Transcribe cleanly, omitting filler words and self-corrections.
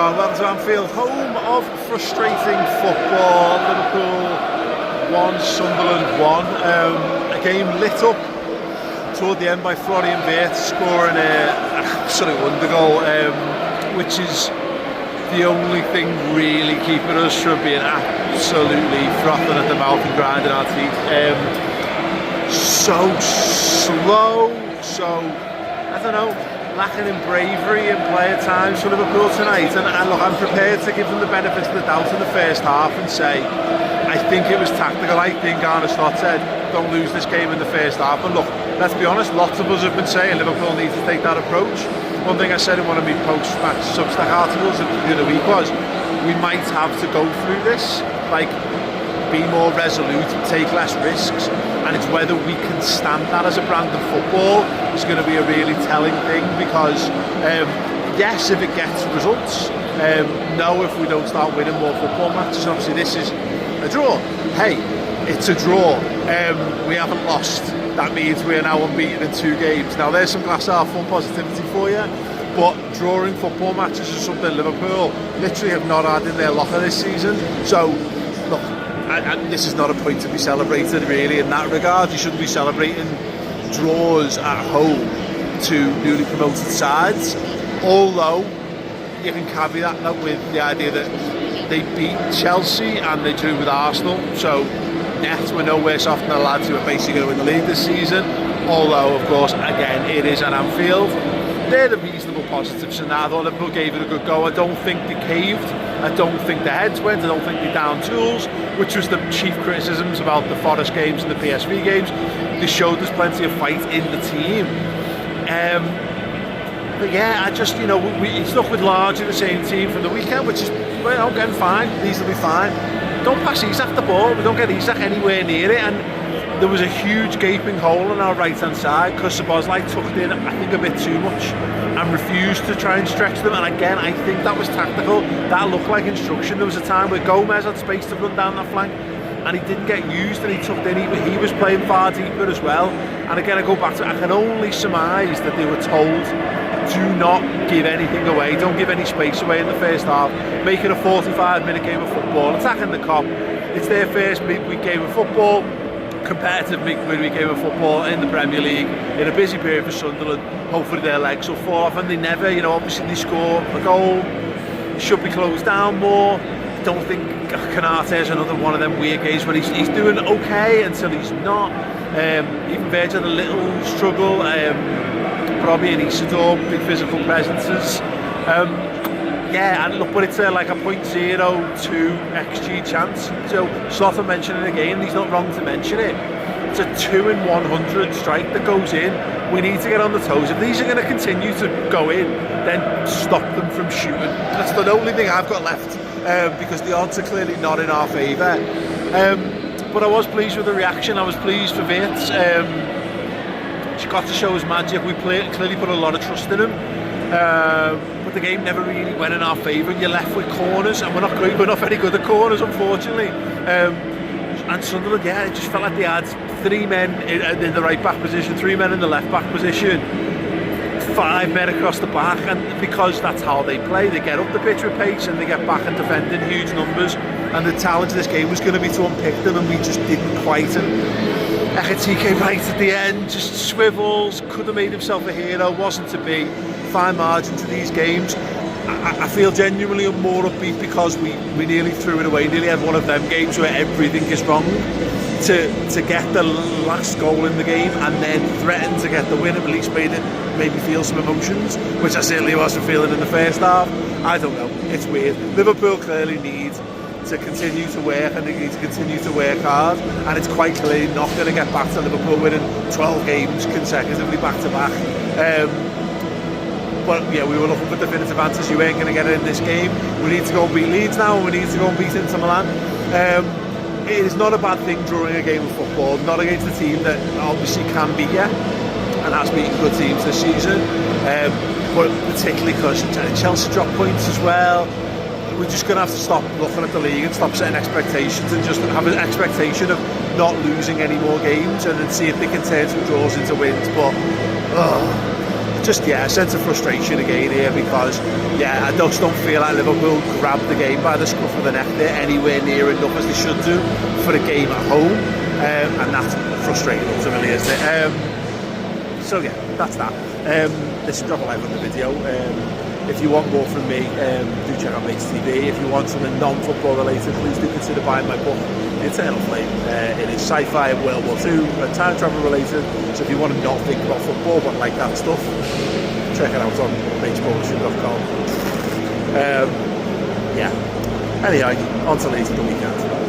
are. Welcome to Anfield, home of frustrating football. Liverpool 1, Sunderland 1. A game lit up toward the end by Wirtz scoring an absolute wonder goal, which is the only thing really keeping us from being absolutely frothing at the mouth and grinding our teeth. So slow, so, I don't know, lacking in bravery and play at times for Liverpool tonight, and look, I'm prepared to give them the benefit of the doubt in the first half and say I think it was tactical. I think Arne Slot said don't lose this game in the first half, and look, let's be honest, lots of us have been saying Liverpool needs to take that approach. One thing I said in one of my post-match Substack articles the other week was we might have to go through this, like, be more resolute, take less risks, and it's whether we can stand that as a brand of football is going to be a really telling thing, because yes, if it gets results, no, if we don't start winning more football matches. Obviously this is a draw. Hey, it's a draw. We haven't lost. That means we are now unbeaten in 2 games. Now there's some glass half full positivity for you, but drawing football matches is something Liverpool literally have not had in their locker this season. So look, this is not a point to be celebrated really in that regard. You shouldn't be celebrating draws at home to newly promoted sides, although you can caveat that with the idea that they beat Chelsea and they drew with Arsenal, so net we're no worse off than the lads who are basically going to win the league this season, although of course again it is at Anfield. They're the reasonable positives, and I thought Liverpool gave it a good go. I don't think they caved, I don't think their heads went, I don't think they downed tools, which was the chief criticisms about the Forest games and the PSV games. They showed there's plenty of fight in the team. But yeah, I just, you know, we stuck with largely the same team from the weekend, which is, well, getting fine, reasonably fine. Don't pass Isak the ball, we don't get Isak anywhere near it, and there was a huge gaping hole on our right hand side because Szoboszlai tucked in, I think, a bit too much and refused to try and stretch them, and again I think that was tactical. That looked like instruction. There was a time where Gomez had space to run down that flank and he didn't get used, and he tucked in, he was playing far deeper as well. And again I go back to, I can only surmise that they were told do not give anything away, don't give any space away in the first half, make it a 45-minute game of football, attacking the Kop. It's their first midweek game of football, competitive midweek game of football in the Premier League, in a busy period for Sunderland. Hopefully their legs will fall off, and they never, you know, obviously they score a goal, it should be closed down more. Don't think Canate is another one of them weird games where he's doing okay until he's not. Even Virgil had a little struggle, Robbie and Isidore, big physical presences. Yeah, and look, but it's like a 0.02 XG chance. So Slaughter mentioned it again, and he's not wrong to mention it. It's a 2 in 100 strike that goes in. We need to get on the toes. If these are going to continue to go in, then stop them from shooting. That's the only thing I've got left, because the odds are clearly not in our favour. But I was pleased with the reaction. I was pleased for Wirtz. She got to show his magic. We clearly put a lot of trust in him. But the game never really went in our favour. You're left with corners, and we're not great. We're not very good at corners, unfortunately. And Sunderland, yeah, it just felt like they had 3 men in the right back position, 3 men in the left back position, 5 men across the back, and because that's how they play, they get up the pitch with pace and they get back and defend in huge numbers. And the challenge of this game was going to be to unpick them, and we just didn't quite. And Ekiti came right at the end, just swivels, could have made himself a hero, wasn't to be. Fine margin to these games. I feel genuinely more upbeat because we nearly threw it away, nearly had one of them games where everything is wrong, to get the last goal in the game and then threaten to get the win. At least made me feel some emotions, which I certainly wasn't feeling in the first half. I don't know, it's weird. Liverpool clearly need to continue to work, and they need to continue to work hard, and it's quite clearly not going to get back to Liverpool winning 12 games consecutively back to back. But yeah, we were looking for definitive answers. You ain't going to get it in this game. We need to go and beat Leeds now, and we need to go and beat Inter Milan. It is not a bad thing during a game of football, not against a team that obviously can beat you and has beaten good teams this season, but particularly because Chelsea dropped points as well. We're just going to have to stop looking at the league and stop setting expectations and just have an expectation of not losing any more games, and then see if they can turn some draws into wins. But just a sense of frustration again here, because I just don't feel like Liverpool grabbed the game by the scruff of the neck there anywhere near enough as they should do for a game at home, and that's frustrating ultimately, isn't it? So yeah, that's that. Listen, drop a like on the video. If you want more from me, do check out Maych TV. If you want something non-football related, please do consider buying my book, The Eternal Flame. It is sci-fi and World War II and time travel related, so if you want to not think about football but like that stuff, check it out on maechpublishing.com. Anyway, on to later the weekend.